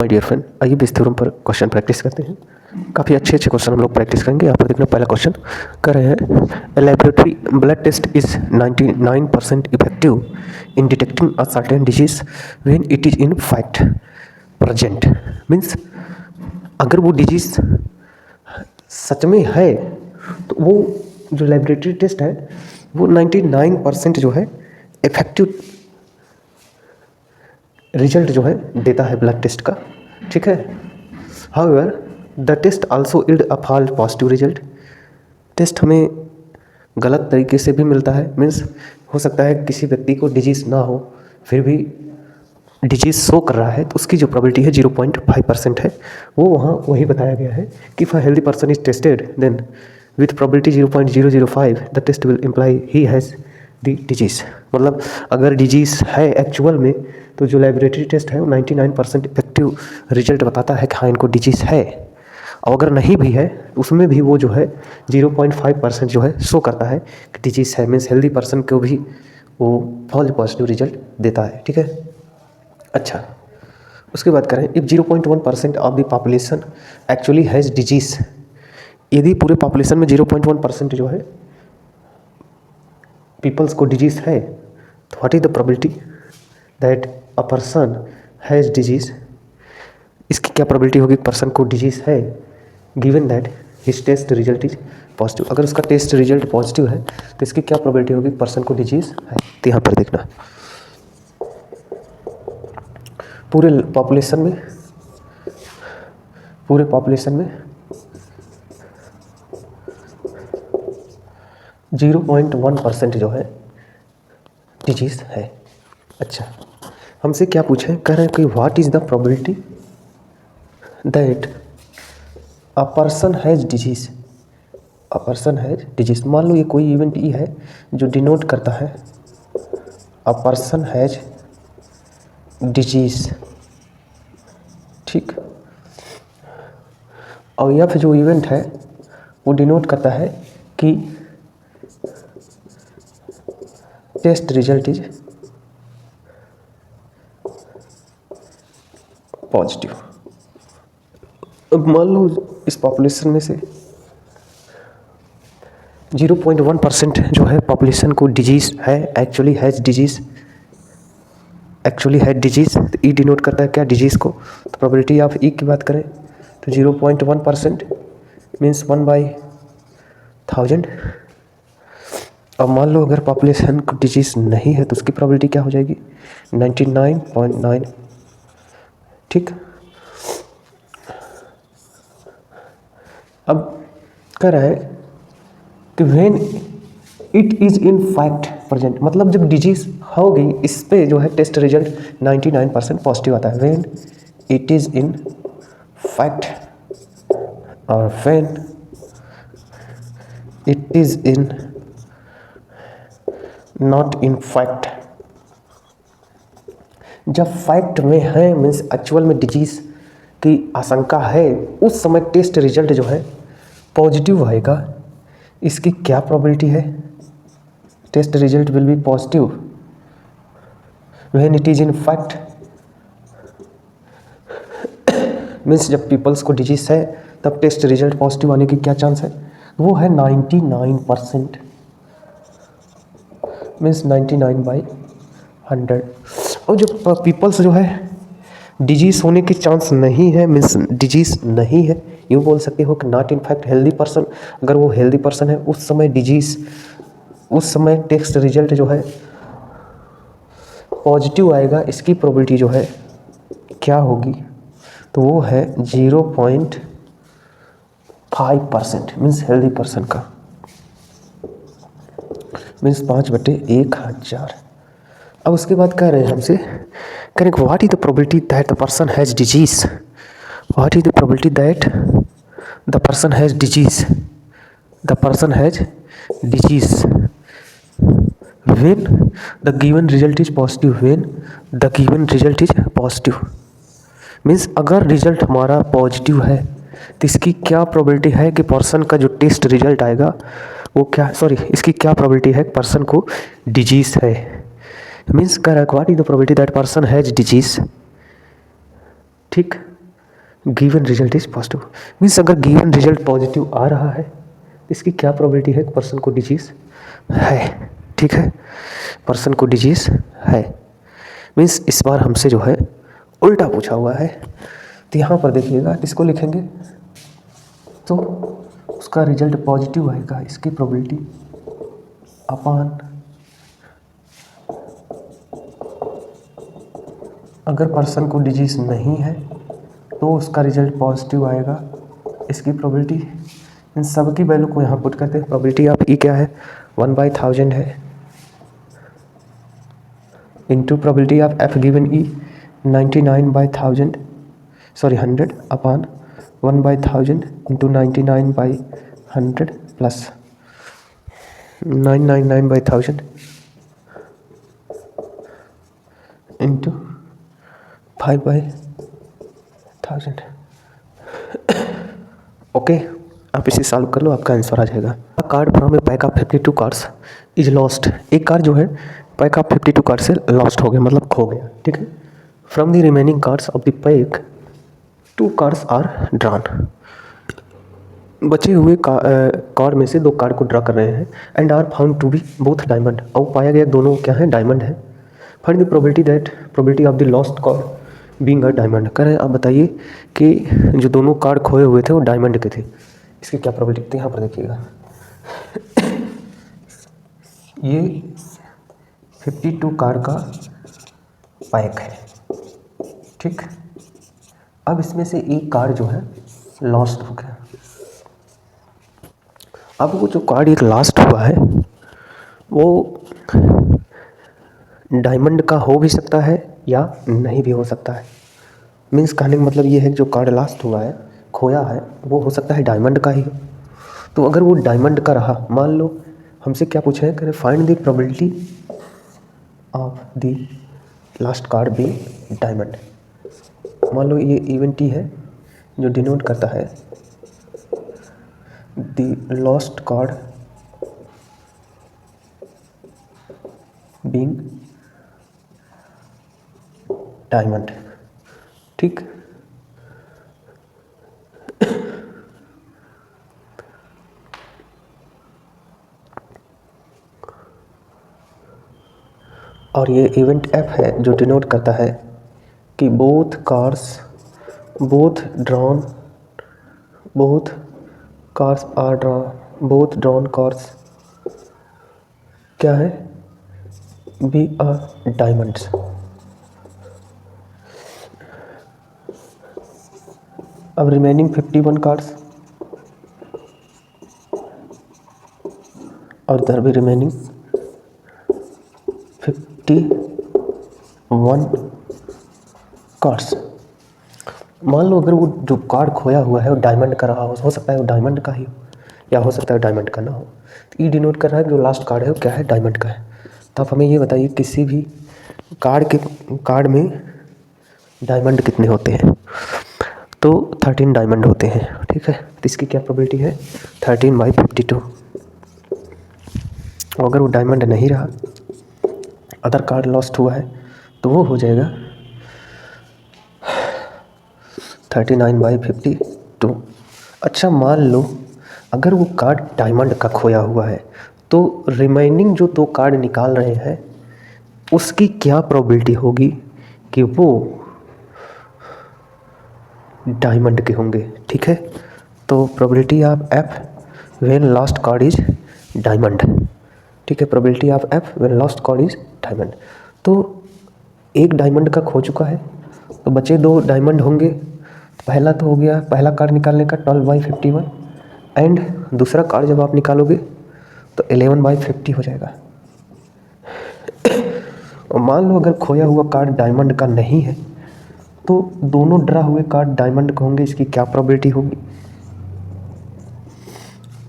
My dear friend, आइए इस theorem पर क्वेश्चन प्रैक्टिस करते हैं। काफ़ी अच्छे क्वेश्चन हम लोग प्रैक्टिस करेंगे। यहाँ पर देखना, पहला क्वेश्चन कर रहे हैं, a laboratory blood test is 99% effective in detecting a certain disease when it is in fact present. Means अगर वो डिजीज सच में है तो वो जो लेबोरेटरी टेस्ट है वो 99% जो है इफेक्टिव रिजल्ट जो है देता है ब्लड टेस्ट का, ठीक है। However the test also yield a false positive result. Test हमें गलत तरीके से भी मिलता है। मीन्स हो सकता है किसी व्यक्ति को डिजीज़ ना हो फिर भी डिजीज़ शो कर रहा है तो उसकी जो प्रोबेबिलिटी है 0.5% है। वो वहाँ वही बताया गया है कि if a healthy person is tested then with probability 0.005 the test will imply he has the disease. मतलब अगर डिजीज़ है एक्चुअल में तो जो लेबोरेटरी टेस्ट है वो 99% इफेक्टिव रिजल्ट बताता है कि हाँ इनको डिजीज़ है। और अगर नहीं भी है तो उसमें भी वो जो है 0.5% जो है शो करता है कि डिजीज़ है। मीन्स हेल्दी पर्सन को भी वो फॉल्स पॉजिटिव रिजल्ट देता है, ठीक है। अच्छा, उसके बाद करें, if 0.1% of the population actually has disease. यदि पूरे पॉपुलेशन में 0.1% जो है पीपल्स को डिजीज़ है तो what is the probability that a person has disease. इसकी क्या प्रोबेबिलिटी होगी पर्सन को डिजीज़ है given that his test result is positive. अगर उसका टेस्ट रिजल्ट पॉजिटिव है तो इसकी क्या प्रोबेबिलिटी होगी पर्सन को डिजीज़ है। तो यहाँ पर देखना, पूरे पॉपुलेशन में 0.1% जो है डिजीज़ है। अच्छा, हमसे क्या पूछे, कह रहे हैं कि what is the probability that a person has disease. A person has disease, मान लो ये कोई इवेंट ई है जो डिनोट करता है अ पर्सन हैज़ डिजीज़, ठीक। और यह जो इवेंट है वो डिनोट करता है कि टेस्ट रिजल्ट इज पॉजिटिव। अब मान लो इस पॉपुलेशन में से 0.1% जो है पॉपुलेशन को डिजीज़ है, एक्चुअली हैज़ डिजीज़, एक्चुअली है डिजीज़। तो ई डिनोट करता है क्या, डिजीज़ को। तो प्रोबेबिलिटी ऑफ ई की बात करें तो 0.1% मीन्स 1/1000। अब मान लो अगर पॉपुलेशन को डिजीज़ नहीं है तो उसकी प्रोबेबिलिटी क्या हो जाएगी 99.9, ठीक। अब कह रहा है कि when it is in fact present, मतलब जब डिजीज़ हो गई इस पे जो है टेस्ट रिजल्ट 99% पॉजिटिव आता है। When it is in fact और when it is in not in fact. जब फैक्ट में है मीन्स एक्चुअल में डिजीज़ की आशंका है उस समय टेस्ट रिजल्ट जो है पॉजिटिव आएगा। इसकी क्या प्रोबेबिलिटी है, test result will be positive when it is in fact. Means जब पीपल्स को डिजीज है तब टेस्ट रिजल्ट पॉजिटिव आने की क्या चांस है, वो है 99%, मीन्स 99/100। और जो पीपल्स जो है डिजीज़ होने की चांस नहीं है, मीन्स डिजीज़ नहीं है, यूँ बोल सकते हो कि not in fact healthy person. अगर वो हेल्दी पर्सन है उस समय डिजीज़, उस समय टेस्ट रिजल्ट जो है पॉजिटिव आएगा। इसकी प्रोबेबिलिटी जो है क्या होगी, तो वो है 0.5%, मीन्स हेल्दी पर्सन का, मीन्स 5/1000। अब उसके बाद कह रहे हैं हमसे, कह रहे हैं what is the probability that the person has disease. What is the probability that the person has disease, the person has disease when the given result is positive, when the given result is positive means अगर result हमारा positive है तो इसकी क्या probability है कि person का जो टेस्ट रिजल्ट आएगा वो क्या, इसकी क्या प्रोबेबिलिटी है पर्सन को डिजीज़ है। मीन्स कह रहा है what is the probability that person has disease, ठीक। Given result is positive. Means अगर गिवन रिजल्ट पॉजिटिव आ रहा है तो इसकी क्या प्रोबेबिलिटी है, पर्सन को डिजीज है। ठीक है, पर्सन को डिजीज है। मीन्स इस बार हमसे जो है उल्टा पूछा हुआ है। तो यहाँ पर देखिएगा, इसको लिखेंगे तो उसका रिजल्ट पॉजिटिव आएगा, इसकी प्रोबेबिलिटी अपान, अगर पर्सन को डिजीज नहीं है तो उसका रिजल्ट पॉजिटिव आएगा, इसकी प्रोबेबिलिटी। इन सब की वैल्यू को यहाँ पुट करते हैं। प्रोबेबिलिटी ऑफ ई क्या है, 1/1000 है, into probability of F given E 99/1000, sorry 100 upon 1/1000 into 99/100 plus 999/1000 into 5/1000। Okay, आप इसे सॉल्व कर लो, आपका आंसर आ जाएगा। Card from a pack of 52 cards is lost. एक कार्ड जो है पैक ऑफ 52 कार्ड से लॉस्ट हो गया, मतलब खो गया। ठीक है, from the remaining cards of the pack 2 cards are drawn. बचे हुए कार्ड में से 2 कार्ड को ड्रा कर रहे हैं and are found to be both diamond. और पाया गया दोनों क्या है, डायमंड है। Find the probability of the lost card being a diamond. कह रहे हैं आप बताइए कि जो दोनों कार्ड खोए हुए थे वो डायमंड के थे, इसकी क्या प्रोबेबिलिटी। यहाँ पर देखिएगा, ये 52 कार्ड का पैक है। ठीक, अब इसमें से एक कार्ड जो है लॉस्ट हो गया। अब वो जो कार्ड एक लास्ट हुआ है वो डायमंड का हो भी सकता है या नहीं भी हो सकता है। मीन्स कहने का मतलब ये है कि जो कार्ड लास्ट हुआ है, खोया है, वो हो सकता है डायमंड का ही हो। तो अगर वो डायमंड का रहा, मान लो हमसे क्या पूछे हैं, कह find the probability of the last card be diamond. मान लो ये इवेंट टी है जो डिनोट करता है the lost card being diamond. ठीक, और ये इवेंट एफ है जो डिनोट करता है कि both cars are drawn, both drawn cars क्या है, बी आर डायमंड्स। अब रिमेनिंग 51 कार्ड्स और इधर भी रिमेनिंग 51 कार्ड्स। मान लो अगर वो जो कार्ड खोया हुआ है वो डायमंड का रहा हो सकता है वो डायमंड का ही हो या हो सकता है डायमंड का ना हो। तो ये डिनोट कर रहा है कि जो लास्ट कार्ड है वो क्या है, डायमंड का है। तो आप हमें ये बताइए किसी भी कार्ड में डायमंड कितने होते हैं। तो 13 डायमंड होते हैं। ठीक है, तो इसकी क्या प्रोबेबिलिटी है, 13/52। अगर वो डायमंड नहीं रहा, अदर कार्ड लॉस्ट हुआ है, तो वो हो जाएगा 39/52। अच्छा, मान लो अगर वो कार्ड डायमंड का खोया हुआ है तो रिमेनिंग जो 2 कार्ड निकाल रहे हैं उसकी क्या प्रोबेबिलिटी होगी कि वो डायमंड के होंगे। ठीक है, तो probability of F when last card is diamond. ठीक है, probability of F when last card is diamond. तो एक डायमंड का खो चुका है तो बचे 2 डायमंड होंगे। पहला तो हो गया, पहला कार्ड निकालने का 12/51 एंड दूसरा कार्ड जब आप निकालोगे तो 11/50 हो जाएगा। और मान लो अगर खोया हुआ कार्ड डायमंड का नहीं है तो दोनों ड्रा हुए कार्ड डायमंड के होंगे, इसकी क्या प्रोबेबिलिटी होगी।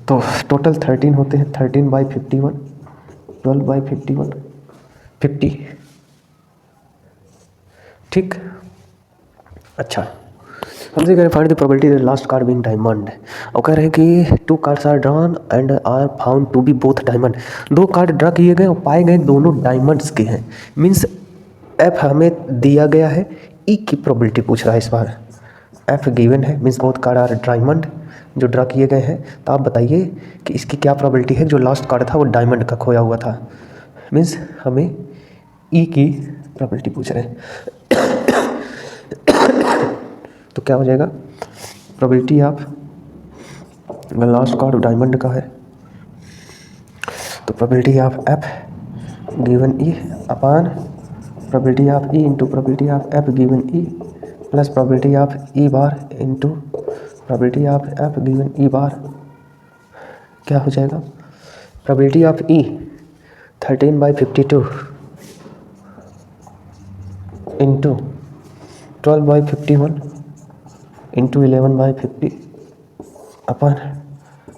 तो टोटल 13 होते हैं, 13/51, 12/51, 50। ठीक, अच्छा, हमसे कह रहे find the probability the last card being diamond. और कह रहे हैं कि 2 cards are drawn and are found to be both diamond. 2 card draw किए गए और पाए गए दोनों डायमंड्स के हैं। मीन्स एफ हमें दिया गया है, ई की प्रोबेबिलिटी पूछ रहा है इस बार। एफ गिवन है, means both card are diamond जो ड्रा किए गए हैं। तो आप बताइए कि इसकी क्या प्रोबेबिलिटी है। जो लास्ट कार्ड था वो डायमंड का खोया हुआ था, मीन्स हमें ई की प्रोबेबिलिटी पूछ रहे हैं। तो क्या हो जाएगा, probability of last card diamond का है, तो probability of F given E upon probability of E into probability of F given E plus probability of E bar into probability of F given E bar, क्या हो जाएगा, probability of E 13/52 into 12/51 into 11/50 upon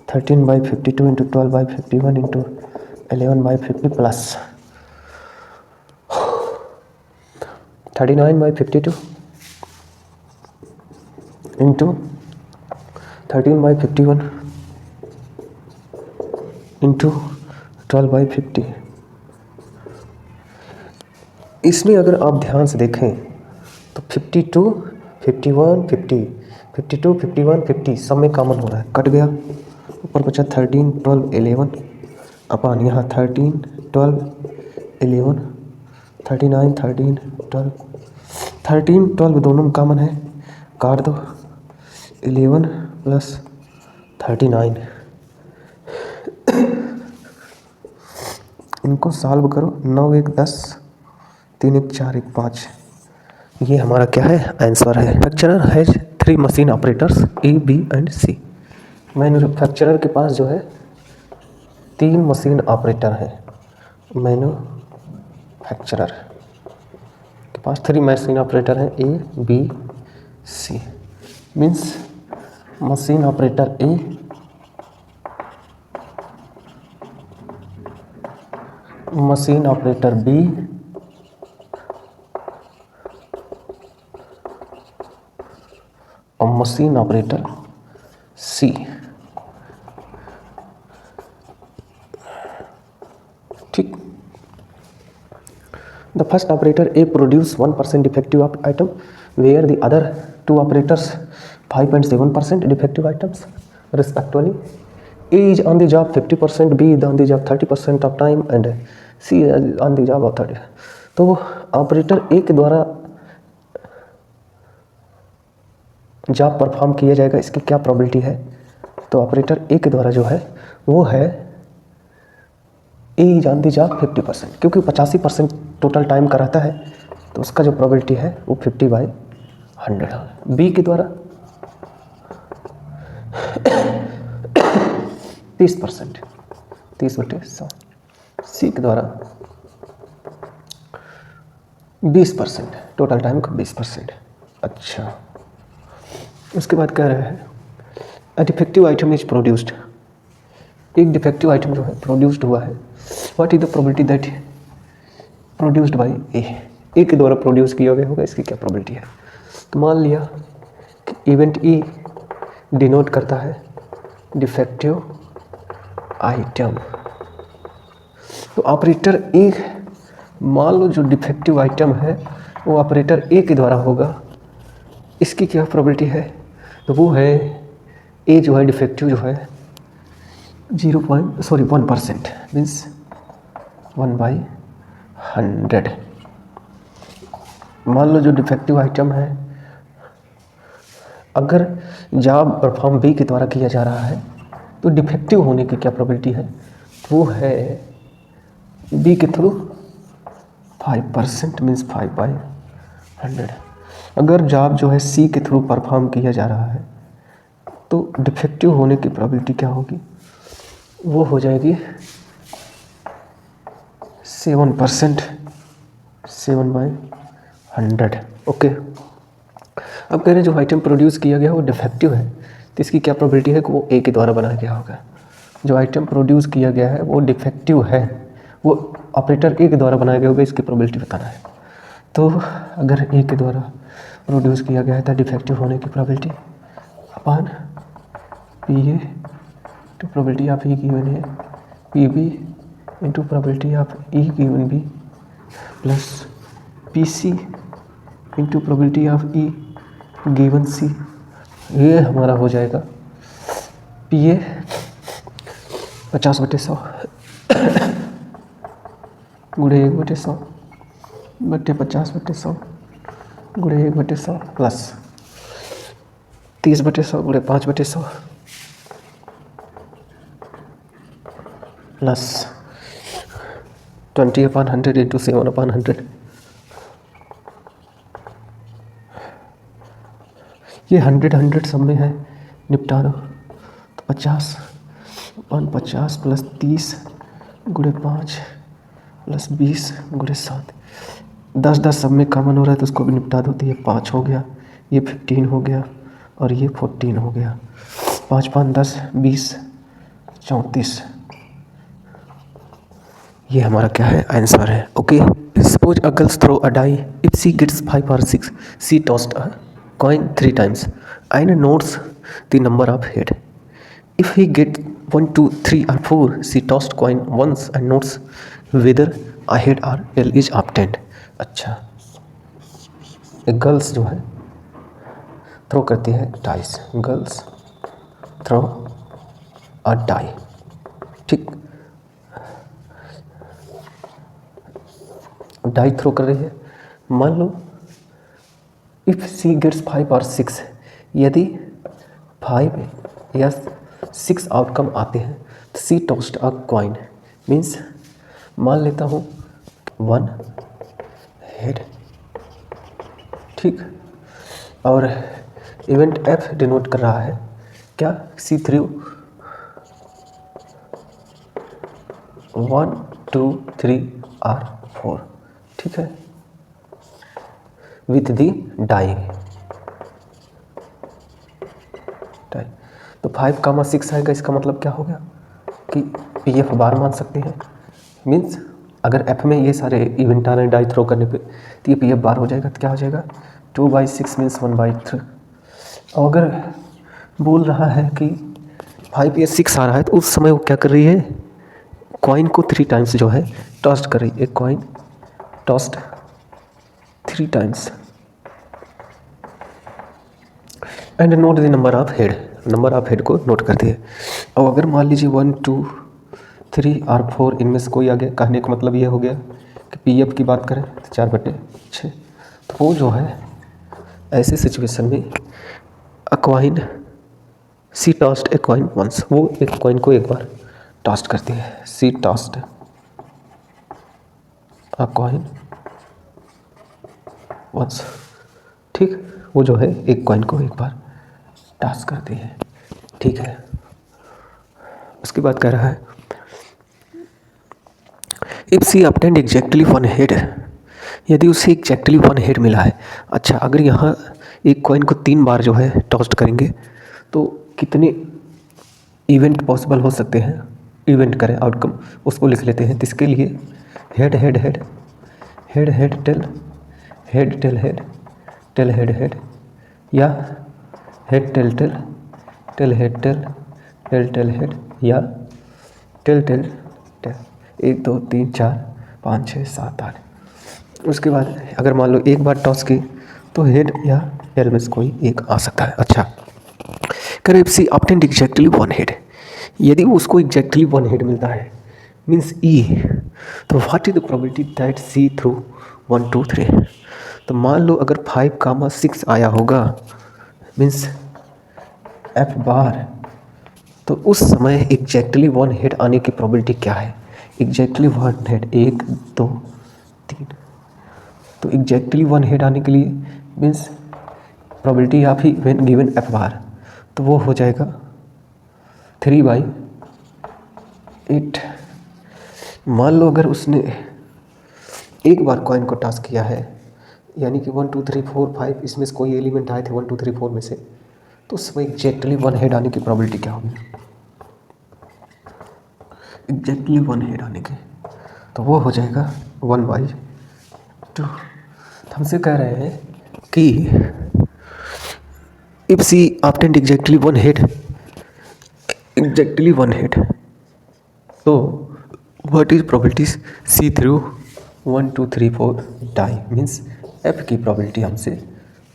13/52 into 12/51 into 11/50 plus 39/52 into 13/51 into 12/50। इसमें अगर आप ध्यान से देखें तो 52, 51, 50, 52, 51, 50 सब में कॉमन हो रहा है, कट गया, ऊपर बचा 13, 12, 11 अपान यहाँ 13, 12, 11, 39, 13, 12, 13, 12 दोनों में कॉमन है, काट दो, 11 प्लस 39, इनको सॉल्व करो, 9 1 10, 3 1 4 1 5, ये हमारा क्या है, आंसर है। Manufacturer has 3 machine operators A B and C. Manufacturer के पास जो है 3 मशीन ऑपरेटर हैं। मैन्युफैक्चरर के पास 3 मशीन ऑपरेटर हैं A B C, means machine operator A machine operator B और मशीन ऑपरेटर सी। ठीक, the first operator A produce 1% defective item where the other 2 operators 5.7% defective items respectively. A is on the job 50%, B is on the job 30% of time and C is on the job of 30%। तो operator ए के द्वारा job perform किया जाएगा, इसकी क्या probability है। तो operator ए के द्वारा जो है वो है ए इज ऑन द जॉब 50%, क्योंकि 85% टोटल टाइम का रहता है, तो उसका जो प्रोबेबिलिटी है वो 50/100 है। बी के द्वारा 30%, 30/100। सी के द्वारा 20%, टोटल टाइम का 20%। अच्छा, उसके बाद कह रहे हैं a defective item is produced, एक डिफेक्टिव आइटम जो है प्रोड्यूस्ड हुआ है, what is the probability that produced by A के द्वारा प्रोड्यूस किया गया होगा, इसकी क्या प्रोबेबिलिटी है। तो मान लिया कि इवेंट ई डिनोट करता है डिफेक्टिव आइटम, तो ऑपरेटर ए, मान लो जो डिफेक्टिव आइटम है वो ऑपरेटर ए के द्वारा होगा, इसकी क्या प्रोबेबिलिटी है। तो वो है ए जो है डिफेक्टिव जो है 1%, मीन्स 1/100। मान लो जो डिफेक्टिव आइटम है अगर जॉब परफॉर्म बी के द्वारा किया जा रहा है, तो डिफेक्टिव होने की क्या प्रोबेबिलिटी है, वो है बी के थ्रू 5%, मीन्स 5/100। अगर जॉब जो है सी के थ्रू परफॉर्म किया जा रहा है, तो डिफेक्टिव होने की प्रोबेबिलिटी क्या होगी, वो हो जाएगी 7%, 7/100। ओके, अब कह रहे हैं जो आइटम प्रोड्यूस किया गया वो डिफेक्टिव है, तो इसकी क्या प्रोबेबिलिटी है कि वो ए के द्वारा बनाया गया होगा। जो आइटम प्रोड्यूस किया गया है वो डिफेक्टिव है, वो ऑपरेटर ए के द्वारा बनाया गया होगा, इसकी प्रोबेबिलिटी बताना है। तो अगर ए के द्वारा प्रोड्यूस किया गया है तो डिफेक्टिव होने की probability upon P A to probability of E given है P B into probability of E given B plus P C into probability of E given C ये हमारा हो जाएगा PA 50/100 गुणे 1/100 बट्टे 50/100 गुणे 1/100 प्लस 30/100 गुणे 5/100 प्लस 20/100 इंटू 7/100। ये 100 सब में है, निपटा दो। तो 50/50 प्लस 30 गुणे 5 प्लस 20 गुणे 7। 10 सब में कॉमन हो रहा है तो उसको भी निपटा दो। तो ये 5 हो गया, ये 15 हो गया और ये 14 हो गया। 5 5 10 20 34। ये हमारा क्या है, आंसर है। Okay, suppose a girls throw a die, if she gets 5 or 6 she tossed a coin 3 times and notes the number of head. If he get 1 2 3 or 4 she tossed coin once and notes whether a head or tail is obtained. अच्छा, एक girls जो है throw करती है dice, girls throw a die, ठीक, die throw कर रही है। मान लो इफ़ सी गेट्स 5 और 6, यदि 5 या 6 आउटकम आते हैं तो सी टॉस्ड अ कॉइन, मीन्स मान लेता हूँ 1 हेड, ठीक, और इवेंट F डिनोट कर रहा है क्या, सी थ्रू 1 2 3 और 4, ठीक है, विथ दी डाई। तो 5, 6 आएगा, इसका मतलब क्या हो गया कि PF बार मान सकते हैं। मीन्स अगर F में ये सारे इवेंट आ रहे हैं डाई थ्रो करने पे तो ये PF बार हो जाएगा। तो क्या हो जाएगा 2/6 मीन्स 1/3। और अगर बोल रहा है कि 5 या 6 आ रहा है तो उस समय वो क्या कर रही है, कॉइन को 3 टाइम्स जो है टॉस्ट कर रही है। एक coin toast 3 times and note the number of head, number of head को नोट करती है। और अगर मान लीजिए 1 2 3 और 4 इनमें से कोई आ गया, कहने का मतलब ये हो गया कि PF की बात करें तो 4/6। तो वो जो है ऐसे सिचुएशन में a coin she tossed a coin once, वो एक कॉइन को एक बार टॉस्ट करती है। She tossed a coin once, ठीक, वो जो है एक कॉइन को एक बार टॉस करती है, ठीक है। उसके बाद कह रहा है if she obtained exactly 1 head, यदि उसे एग्जैक्टली 1 हेड मिला है। अच्छा, अगर यहाँ एक कॉइन को 3 बार जो है टॉस्ट करेंगे तो कितने इवेंट पॉसिबल हो सकते हैं, इवेंट करें आउटकम उसको लिख लेते हैं। तो इसके लिए head head head head head tail head tail head tail head head, या head tail tail tail head tail tail tail head, या टेल टेल टेल। 1 2 3 4 5 6 7 8। उसके बाद अगर मान लो एक बार टॉस की तो हेड या टेल में से कोई एक आ सकता है। अच्छा, कर if she obtained exactly 1 head, यदि उसको एग्जैक्टली 1 हेड मिलता है मीन्स E, तो what is the probability that she threw 1 2 3। तो मान लो अगर 5, 6 आया होगा मीन्स F बार, तो उस समय एग्जैक्टली 1 हेड आने की प्रोबेबिलिटी क्या है। एग्जैक्टली 1 हेड 1 2 3, तो एग्जैक्टली 1 हेड आने के लिए means probability of he when given F बार, तो वो हो जाएगा 3/8। मान लो अगर उसने एक बार कॉइन को टॉस किया है, यानी कि 1 2 3 4 5 इसमें से कोई एलिमेंट आए थे 1 2 3 4 में से, तो उस समय एग्जैक्टली 1 हेड आने की प्रोबेबिलिटी क्या होगी, एग्जैक्टली 1 हेड आने की, तो वो हो जाएगा 1/2। तो हमसे कह रहे हैं कि if she obtained exactly 1 head, exactly 1 head, तो what is probabilities she threw 1 2 3 4 die, means F की प्रोबेबिलिटी हमसे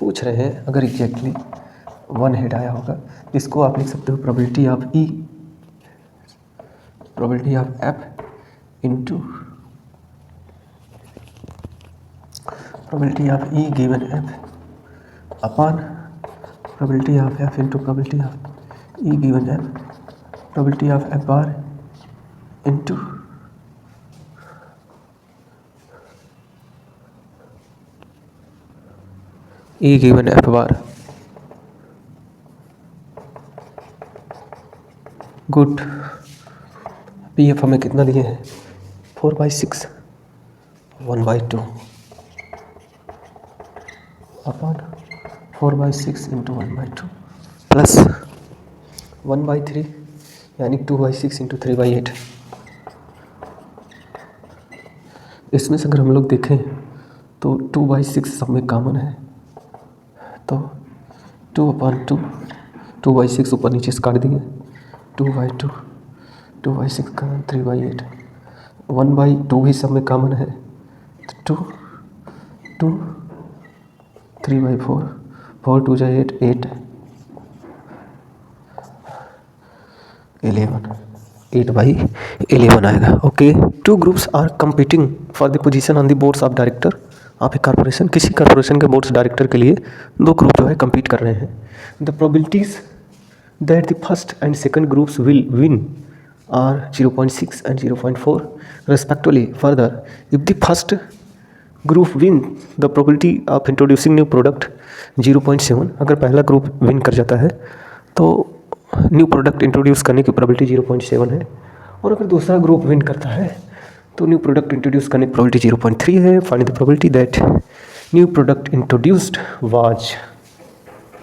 पूछ रहे हैं। अगर एग्जैक्टली 1 हेड आया होगा, जिसको आप लिख सकते हो probability of E, probability of F into probability of E given F upon probability of F into probability of E given F, probability of F bar into E given F bar. Good. P F हमें कितना दिए हैं, 4/6 1/2 upon 4/6 into 1/2 plus 1/3 यानी 2/6 into 3/8। इसमें से अगर हम लोग देखें तो 2/6 सब में कॉमन है, तो 2/2 2/6 ऊपर नीचे से काट दिए, 2/2 2/6 का 3/8, 1/2 भी सब में कॉमन है, तो 2 3/4 4 2 8 8 11 8/11 आएगा। Okay, 2 groups are competing for the position on the boards of director of a corporation. किसी कॉर्पोरेशन के बोर्ड्स डायरेक्टर के लिए 2 ग्रुप जो है कंपीट कर रहे हैं। The probabilities that the first and second groups will win are 0.6 and 0.4 respectively. Further, if the first group win, the probability of introducing new product 0.7। अगर पहला ग्रुप विन कर जाता है तो न्यू प्रोडक्ट इंट्रोड्यूस करने की प्रोबेबिलिटी 0.7 है, और अगर दूसरा ग्रुप विन करता है तो न्यू प्रोडक्ट इंट्रोड्यूस करने की प्रोबेबिलिटी 0.3 है। Find the probability that new product introduced was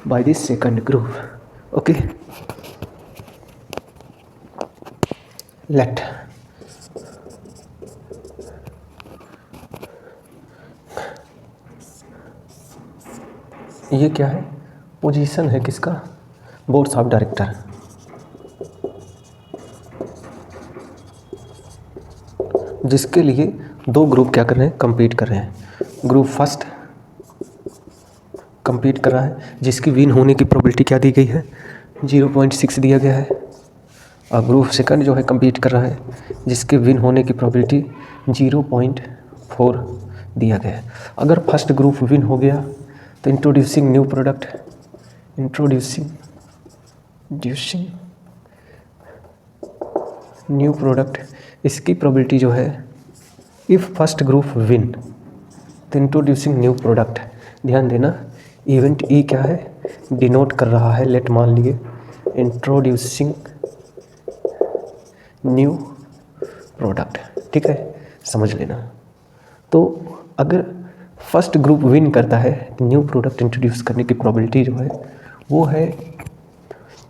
by the second group. Okay, let ये क्या है, पोजीशन है किसका, बोर्ड्स ऑफ डायरेक्टर। जिसके लिए 2 ग्रुप क्या कर रहे हैं, कंपीट कर रहे हैं। ग्रुप फर्स्ट कंपीट कर रहा है जिसकी विन होने की प्रोबेबिलिटी क्या दी गई है, 0.6 दिया गया है, और ग्रुप सेकंड जो है कंपीट कर रहा है जिसके विन होने की प्रोबेबिलिटी 0.4 दिया गया है। अगर फर्स्ट ग्रुप विन हो गया तो इंट्रोड्यूसिंग न्यू प्रोडक्ट, इसकी प्रोबेबिलिटी जो है, इफ़ फर्स्ट ग्रुप विन तो इंट्रोड्यूसिंग न्यू प्रोडक्ट। ध्यान देना, इवेंट ई क्या है, डिनोट कर रहा है, लेट मान लिए इंट्रोड्यूसिंग न्यू प्रोडक्ट। ठीक है, समझ लेना। तो अगर फर्स्ट ग्रुप विन करता है तो न्यू प्रोडक्ट इंट्रोड्यूस करने की प्रोबेबिलिटी जो है वो है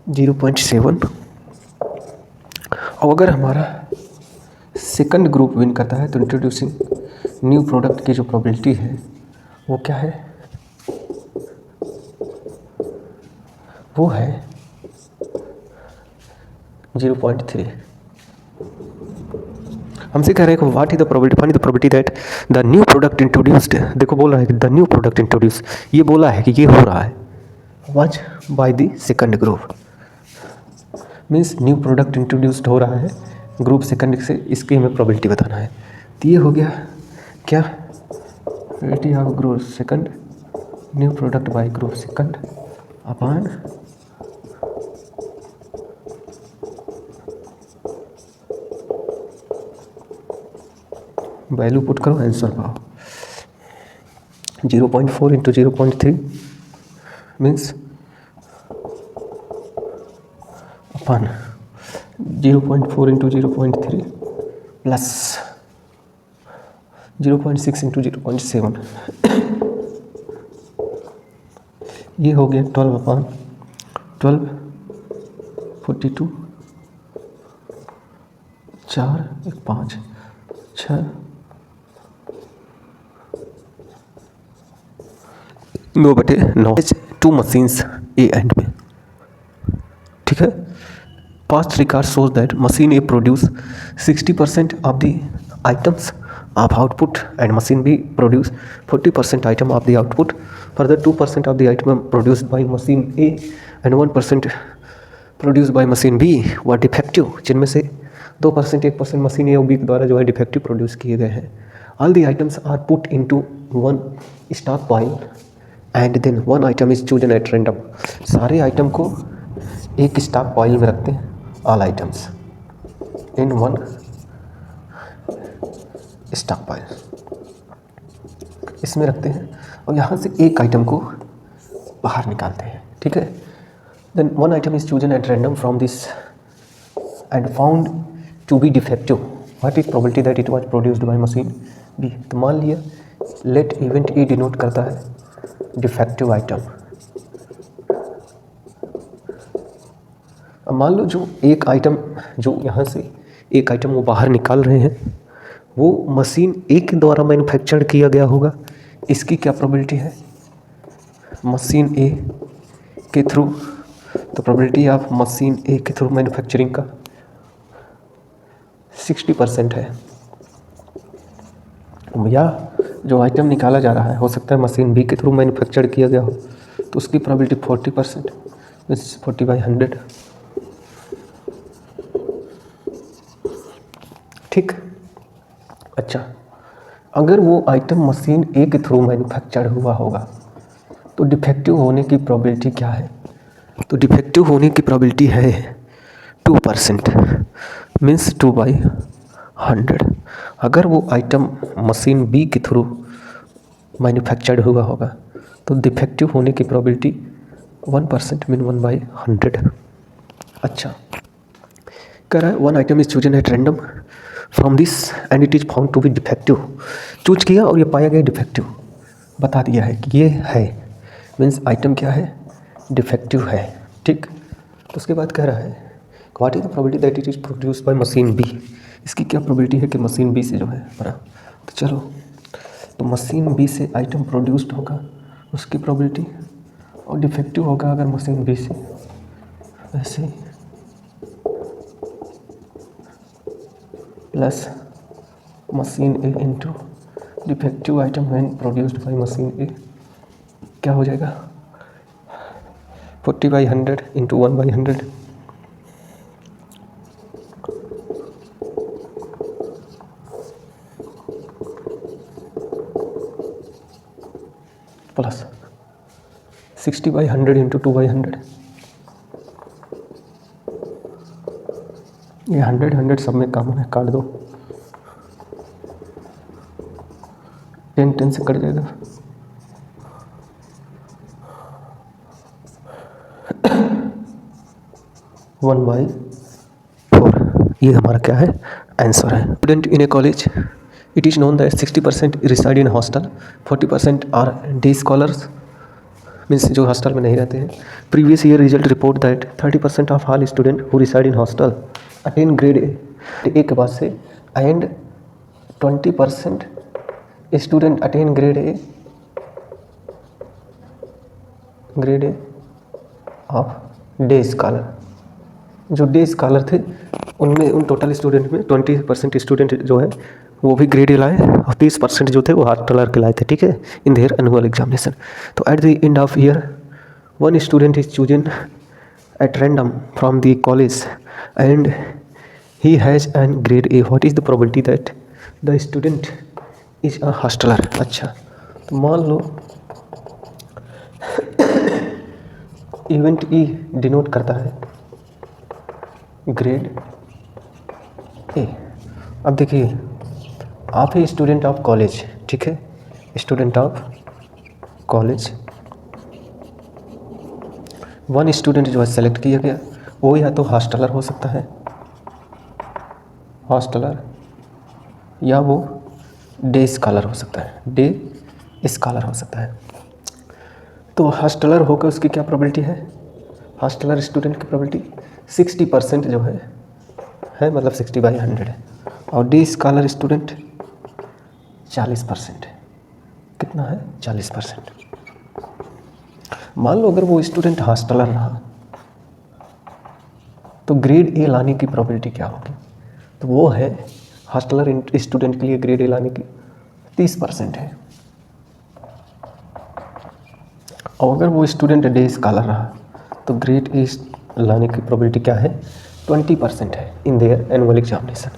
0.7, और अगर हमारा सेकंड ग्रुप विन करता है तो इंट्रोड्यूसिंग न्यू प्रोडक्ट की जो प्रोबेबिलिटी है वो क्या है, वो है 0.3। हमसे कह रहे हैं what is the probability, find the probability that the new product introduced. देखो बोल रहा है कि द न्यू प्रोडक्ट इंट्रोड्यूस, ये बोला है कि ये हो रहा है was by the second group, means new product introduced हो रहा है ग्रुप सेकंड से, इसकी हमें प्रोबेबिलिटी बताना है। तो ये हो गया क्या, probability of group second new product bye group second upon value put करो, आंसर पाओ। 0.4 इंटू 0.3 मीन्स अपन 0.4 इंटू 0.3 प्लस 0.6 इंटू 0.7, ये हो गया 12/12 42 4 1 5 6 9/9 2 मशीन्स ए एंड बी। ठीक है, past record shows that machine A produce 60% of the items of output and machine B produce 40% item of the output. Further 2% of the item produced by machine A and 1% produce by machine B व defective, जिनमें से 2% 1% machine ए और B के द्वारा जो है defective produce किए गए हैं। All the items are put into one stock pile and then one item is chosen at random. सारे आइटम को एक स्टॉक पाइल में रखते हैं, all items in one stock pile, इसमें रखते हैं और यहाँ से एक आइटम को बाहर निकालते हैं, ठीक है। Then one item is chosen at random from this and found to be defective, what is probability that it was produced by machine B. तो मान लिया लेट इवेंट ई डिनोट करता है डिफेक्टिव आइटम। अब मान लो जो एक आइटम, जो यहाँ से एक आइटम वो बाहर निकाल रहे हैं, वो मशीन ए के द्वारा मैन्युफैक्चर्ड किया गया होगा। इसकी क्या प्रोबेबिलिटी है मशीन ए के थ्रू, तो प्रोबेबिलिटी ऑफ मशीन ए के थ्रू मैन्युफैक्चरिंग का 60% है। या जो आइटम निकाला जा रहा है हो सकता है मशीन बी के थ्रू मैन्युफैक्चर्ड किया गया हो, तो उसकी प्रोबेबिलिटी 40%, मीन्स 40/100, ठीक। अच्छा, अगर वो आइटम मशीन ए के थ्रू मैन्युफैक्चर्ड हुआ होगा तो डिफेक्टिव होने की प्रोबेबिलिटी क्या है? तो डिफेक्टिव होने की प्रोबेबिलिटी है 2%, मीन्स 2/100। अगर वो आइटम मशीन बी के थ्रू मैन्युफैक्चर्ड हुआ होगा तो डिफेक्टिव होने की प्रोबेबिलिटी 1%, मीन 1/100। अच्छा, कह रहा है one item is chosen at random from this and it is found to be defective. Choose किया और ये पाया गया डिफेक्टिव, बता दिया है कि ये है, मीन्स आइटम क्या है, डिफेक्टिव है, ठीक। तो उसके बाद कह रहा है what is the probability that it is produced by machine B. इसकी क्या प्रोबेबिलिटी है कि मशीन बी से जो है बना। तो चलो, तो मशीन बी से आइटम प्रोड्यूस्ड होगा उसकी प्रोबेबिलिटी, और डिफेक्टिव होगा अगर मशीन बी से, ऐसे plus machine A into defective item when produced by machine A, क्या हो जाएगा 40/100 इंटू 1/100, प्लस 60/100 इंटू 2/100। ये 100 सब में कॉमन है, काट दो, 10 से कट जाएगा, वन बाई 4। ये हमारा क्या है, आंसर है। Student in a college, it is known that 60% reside in hostel, 40% are day scholars, means जो हॉस्टल में नहीं रहते हैं। Previous year result report that 30% of all student who reside in hostel attain grade A के बाद से, and 20% student attain grade A of day scholar. जो day scholar थे उनमें, उन टोटल स्टूडेंट में 20% स्टूडेंट जो है वो भी ग्रेड ए लाए और 30% जो थे वो हॉस्टलर के लाए थे, ठीक है, इन देयर एनुअल एग्जामिनेशन। तो at the end of year one student is chosen at random from the college and he has an grade A, what is the probability that the student is a hosteller. अच्छा, तो मान लो event E denote करता है grade A. अब देखिए, आप ही student of college, ठीक है, student of college, one student जो है सेलेक्ट किया गया, वो या तो हॉस्टलर हो सकता है, हॉस्टलर, या वो डे स्कॉलर हो सकता है, डे स्कॉलर हो सकता है। तो हॉस्टलर होकर उसकी क्या प्रोबेबिलिटी है, हॉस्टलर स्टूडेंट की प्रोबेबिलिटी 60% जो है मतलब 60/100 है, और डे स्कॉलर स्टूडेंट 40% है। कितना है, 40%। मान लो अगर वो स्टूडेंट हॉस्टलर रहा तो ग्रेड ए लाने की प्रोबेबिलिटी क्या होगी, तो वो है हॉस्टलर स्टूडेंट के लिए ग्रेड ए लाने की 30% है, और अगर वो स्टूडेंट डे स्कॉलर रहा तो ग्रेड ए लाने की प्रोबेबिलिटी क्या है, 20% है इन देयर एनुअल एग्जामिनेशन।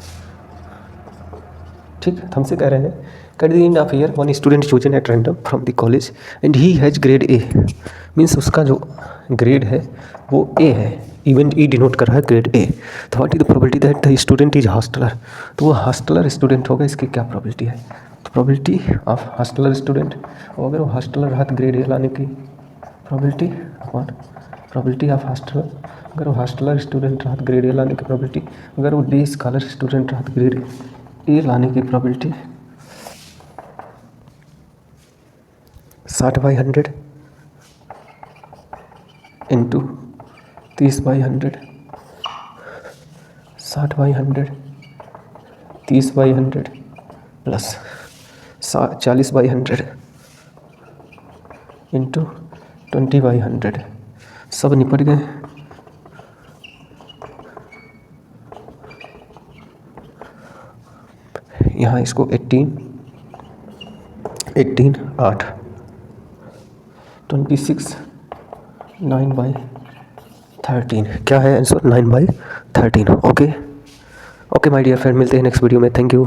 ठीक है, हमसे कह रहे हैं at the end of year one student chosen at random from the college and he has grade A, means उसका जो ग्रेड है वो ए है, इवन ई डिनोट कर रहा है ग्रेड ए। तो what is the probability that the student is hosteller, तो वो हॉस्टलर स्टूडेंट होगा, इसकी क्या प्रोबेबिलिटी है, तो प्रोबेबिलिटी ऑफ हॉस्टलर स्टूडेंट, और अगर वो हॉस्टलर रहा तो ग्रेड ए लाने की probability upon probability of hosteller, अगर वो हॉस्टलर स्टूडेंट रहा तो ग्रेड ए लाने की प्रोबेबिलिटी, अगर वो डे स्कॉलर स्टूडेंट रहा तो ग्रेड ए लाने की प्रोबेबिलिटी 60/100 इंटू 30/100, 60/100 30/100 प्लस 40/100 इंटू 20/100, सब निपट गए। यहाँ इसको 18 8 26 9/13, क्या है आंसर 9/13। ओके माय डियर फ्रेंड, मिलते हैं नेक्स्ट वीडियो में। Thank you.